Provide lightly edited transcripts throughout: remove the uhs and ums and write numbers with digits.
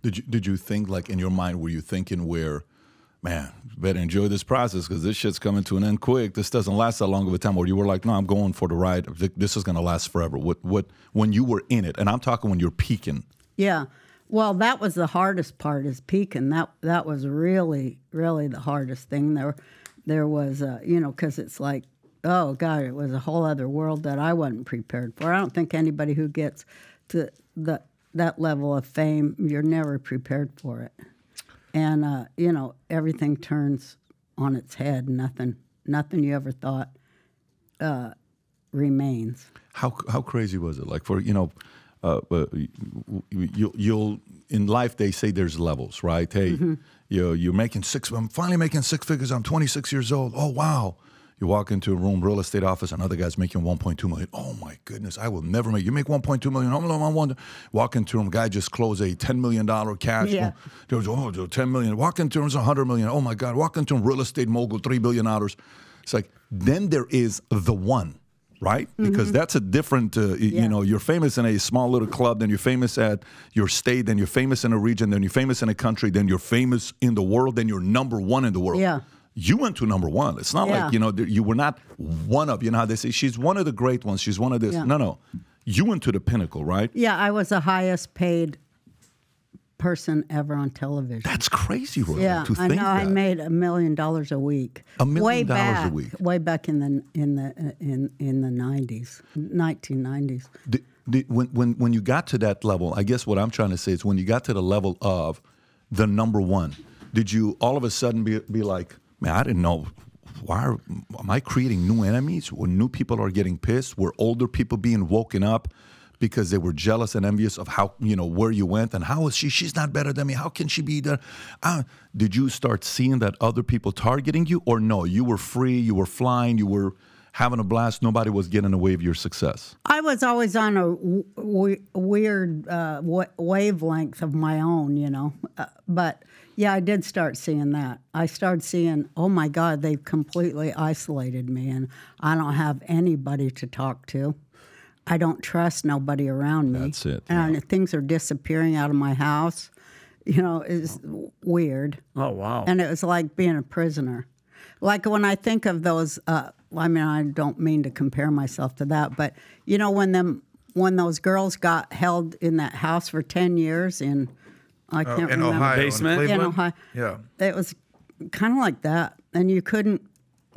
Did you think, like, in your mind, were you thinking where, man, better enjoy this process because this shit's coming to an end quick. This doesn't last that long of a time. Or you were like, no, I'm going for the ride. This is going to last forever. What when you were in it, and I'm talking when you're peaking. Yeah. Well, that was the hardest part, is peaking. That was really, really the hardest thing. There was, because it's like, oh, God, it was a whole other world that I wasn't prepared for. I don't think anybody who gets to that level of fame, you're never prepared for it. And, everything turns on its head. Nothing you ever thought remains. How crazy was it? Like, for, you'll in life, they say there's levels, right? Hey, you're making I'm finally making six figures. I'm 26 years old. Oh, wow. You walk into a room, real estate office, another guy's making $1.2 million. Oh, my goodness, I will never make. You make $1.2 million. I wonder. Walk into a room, guy just closed a $10 million cash. Yeah. There was, $10 million. Walk into a room, $100 million. Oh, my God. Walk into a real estate mogul, $3 billion. It's like, then there is the one, right? Because that's a different, you're famous in a small little club, then you're famous at your state, then you're famous in a region, then you're famous in a country, then you're famous in the world, then you're number one in the world. Yeah. You went to number one. It's not like, you were not one of, how they say, she's one of the great ones. She's one of this. Yeah. No. You went to the pinnacle, right? Yeah, I was the highest paid person ever on television. That's crazy, Roy, yeah, to think I know. that. I made $1 million a week. $1 million a week? Way back in the 90s, 1990s. When you got to that level, I guess what I'm trying to say is when you got to the level of the number one, did you all of a sudden be like, man, I didn't know. Am I creating new enemies? When new people are getting pissed? Were older people being woken up because they were jealous and envious of how, where you went? And how is she? She's not better than me. How can she be there? Did you start seeing that other people targeting you? Or no, you were free, you were flying, you were having a blast. Nobody was getting in the way of your success. I was always on a weird wavelength of my own, but yeah, I did start seeing that. I started seeing, oh my God, they've completely isolated me, and I don't have anybody to talk to. I don't trust nobody around me. That's it. And things are disappearing out of my house. It's weird. Oh, wow. And it was like being a prisoner. Like when I think of those, I don't mean to compare myself to that, but when those girls got held in that house for 10 years I can't remember. Ohio, basement? In Ohio. Yeah. It was kind of like that. And you couldn't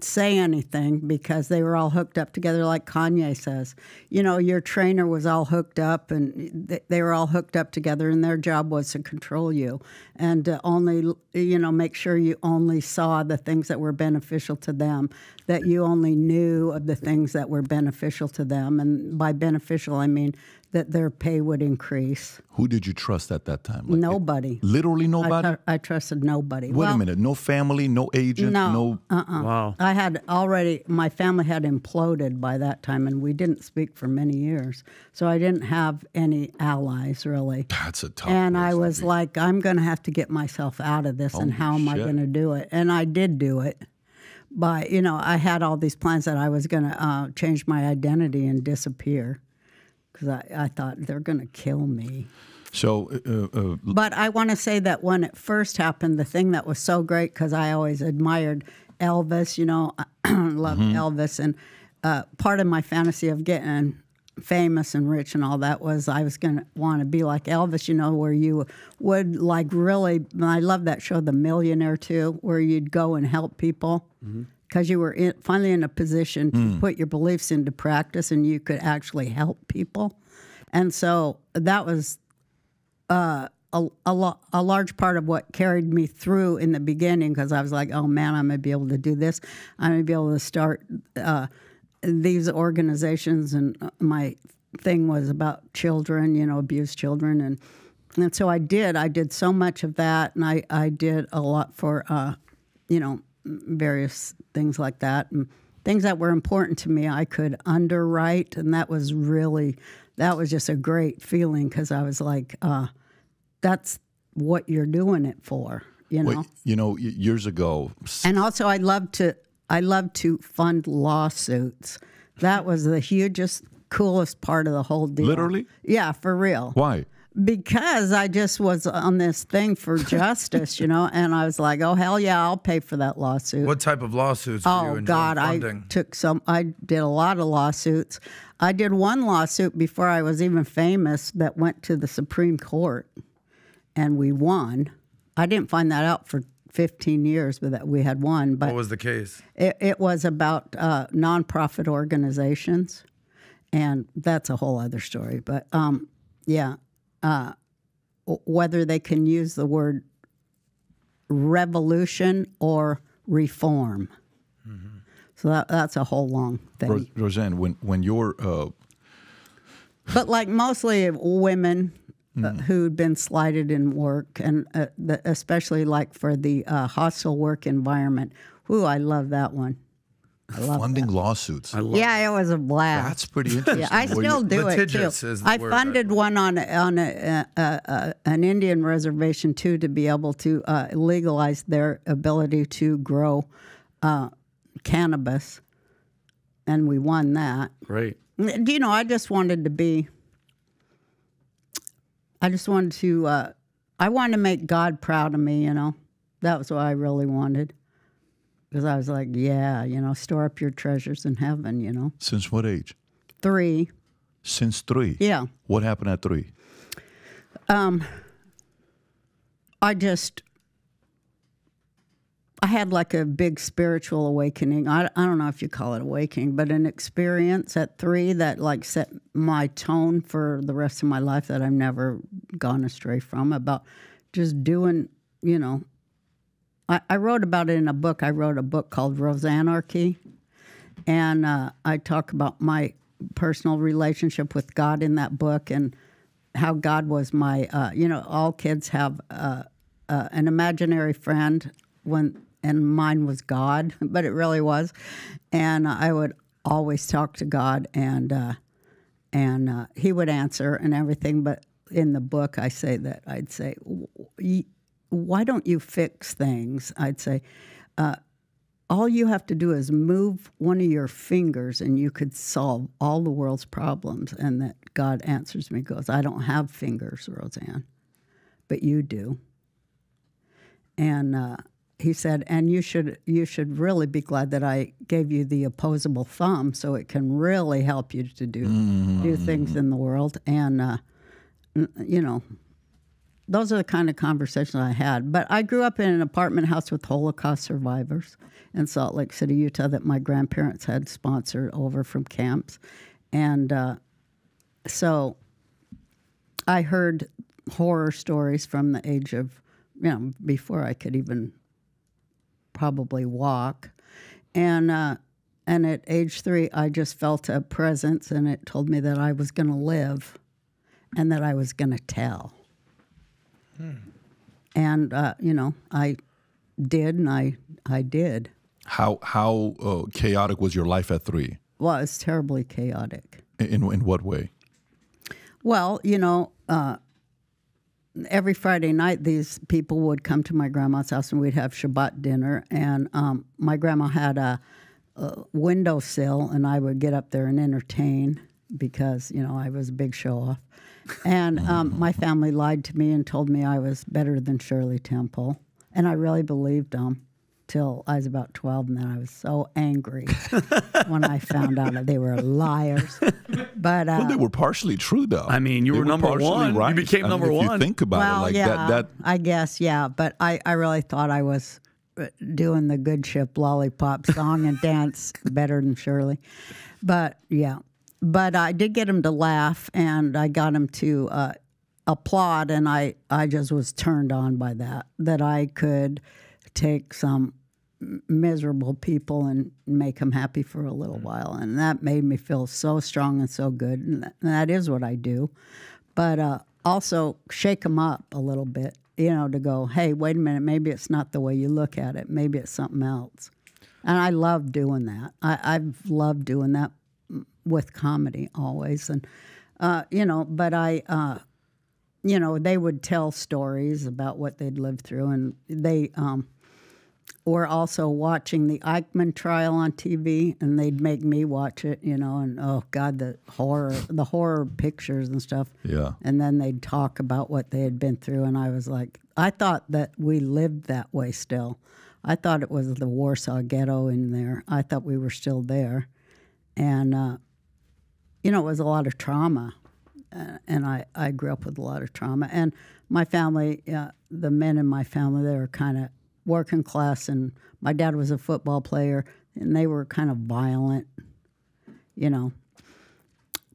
say anything because they were all hooked up together, like Kanye says. Your trainer was all hooked up, and they were all hooked up together, and their job was to control you and to only, make sure you only saw the things that were beneficial to them, that you only knew of the things that were beneficial to them. And by beneficial, I mean that their pay would increase. Who did you trust at that time? Nobody. Literally nobody? I trusted nobody. Wait a minute. No family, no agent, no... Wow. My family had imploded by that time, and we didn't speak for many years. So I didn't have any allies, really. That's a tough And place I to was be. like, I'm going to have to get myself out of this, and how am I shit. going to do it? And I did do it. But, I had all these plans that I was going to change my identity and disappear. Because I thought, they're going to kill me. So, But I want to say that when it first happened, the thing that was so great, because I always admired Elvis, loved Elvis. And part of my fantasy of getting famous and rich and all that was I was going to want to be like Elvis, where you would really, I love that show, The Millionaire, too, where you'd go and help people. Because you were finally in a position to put your beliefs into practice, and you could actually help people. And so that was a large part of what carried me through in the beginning, because I was like, oh, man, I'm going to be able to do this. I'm going to be able to start these organizations. And my thing was about children, abused children. And so I did so much of that, and I did a lot for, various things like that, and things that were important to me I could underwrite, and that was just a great feeling, because I was like, that's what you're doing it for, Wait, years ago. And also I love to fund lawsuits. That was the hugest, coolest part of the whole deal. Literally? Yeah, for real. Why? Because I just was on this thing for justice, and I was like, oh, hell yeah, I'll pay for that lawsuit. What type of lawsuits were you Oh, enjoying God, funding? I did a lot of lawsuits. I did one lawsuit before I was even famous that went to the Supreme Court, and we won. I didn't find that out for 15 years, but that we had won. But What was the case? it was about nonprofit organizations, and that's a whole other story. But, whether they can use the word revolution or reform. Mm-hmm. So that's a whole long thing. Roseanne, when you're... But like mostly women who'd been slighted in work, and especially like for the hostile work environment. Ooh, I love that one. Funding lawsuits. It was a blast. That's pretty interesting. Yeah, I still do it too. I funded one on an Indian reservation too, to be able to legalize their ability to grow cannabis, and we won that. Great. I just wanted to be. I wanted to make God proud of me. That was what I really wanted. Because I was like, store up your treasures in heaven, Since what age? 3. Since 3? Yeah. What happened at 3? I had like a big spiritual awakening. I don't know if you call it awakening, but an experience at 3 that like set my tone for the rest of my life that I've never gone astray from, about just doing, I wrote about it in a book. I wrote a book called Roseanne, and I talk about my personal relationship with God in that book, and how God was my, all kids have an imaginary friend, and mine was God, but it really was. And I would always talk to God, and he would answer and everything. But in the book, I'd say, why don't you fix things? I'd say, all you have to do is move one of your fingers and you could solve all the world's problems. And that God answers me, goes, I don't have fingers, Roseanne, but you do. And he said, and you should really be glad that I gave you the opposable thumb, so it can really help you to do things in the world. And, those are the kind of conversations I had. But I grew up in an apartment house with Holocaust survivors in Salt Lake City, Utah, that my grandparents had sponsored over from camps. And so I heard horror stories from the age of, before I could even probably walk. And at age 3, I just felt a presence, and it told me that I was going to live and that I was going to tell. And, I did, and I did. How chaotic was your life at 3? Well, it's terribly chaotic. In what way? Well, every Friday night, these people would come to my grandma's house, and we'd have Shabbat dinner. And my grandma had a windowsill, and I would get up there and entertain because, I was a big show-off. And my family lied to me and told me I was better than Shirley Temple. And I really believed them till I was about 12, and then I was so angry when I found out that they were liars. But well, they were partially true, though. I mean, you were number one. Right. You became number one. If you think about it, that. I guess, yeah. But I really thought I was doing the Good Ship Lollipop song and dance better than Shirley. But, yeah. But I did get him to laugh, and I got him to applaud, and I just was turned on by that I could take some miserable people and make them happy for a little while. And that made me feel so strong and so good, and that is what I do. But also shake them up a little bit, to go, hey, wait a minute, maybe it's not the way you look at it. Maybe it's something else. And I love doing that. I've loved doing that with comedy always. And, but I, they would tell stories about what they'd lived through. And they, were also watching the Eichmann trial on TV, and they'd make me watch it, you know, and oh God, the horror pictures and stuff. Yeah. And then they'd talk about what they had been through, and I was like, I thought that we lived that way still. I thought it was the Warsaw Ghetto in there. I thought we were still there. And, you know, it was a lot of trauma. And I grew up with a lot of trauma. And my family, the men in my family, they were kind of working class. And my dad was a football player, and they were kind of violent, you know.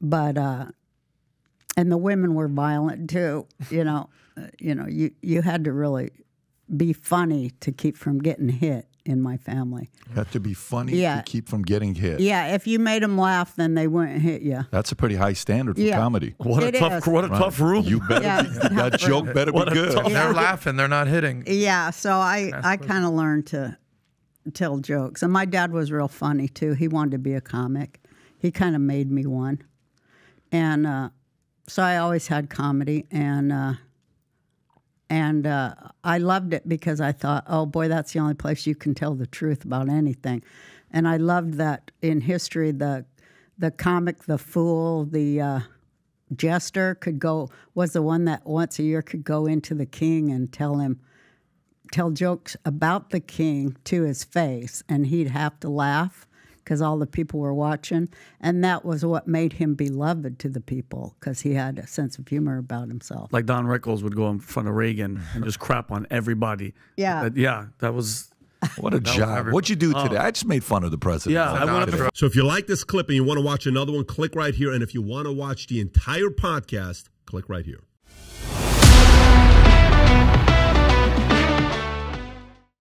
But, and the women were violent too, you know. You had to really be funny to keep from getting hit in my family. You had to be funny to keep from getting hit. Yeah, if you made them laugh, then they wouldn't hit you. That's a pretty high standard for comedy. What a tough room. You better that joke better be good. They're laughing, they're not hitting. Yeah, so I kind of learned to tell jokes. And my dad was real funny too. He wanted to be a comic. He kind of made me one. And so I always had comedy, and I loved it because I thought, oh boy, that's the only place you can tell the truth about anything. And I loved that in history, the comic, the fool, the jester was the one that once a year could go into the king and tell jokes about the king to his face, and he'd have to laugh because all the people were watching. And that was what made him beloved to the people, because he had a sense of humor about himself. Like Don Rickles would go in front of Reagan and just crap on everybody. Yeah. That was... What a job. What'd you do today? I just made fun of the president. Yeah. So if you like this clip and you want to watch another one, click right here. And if you want to watch the entire podcast, click right here.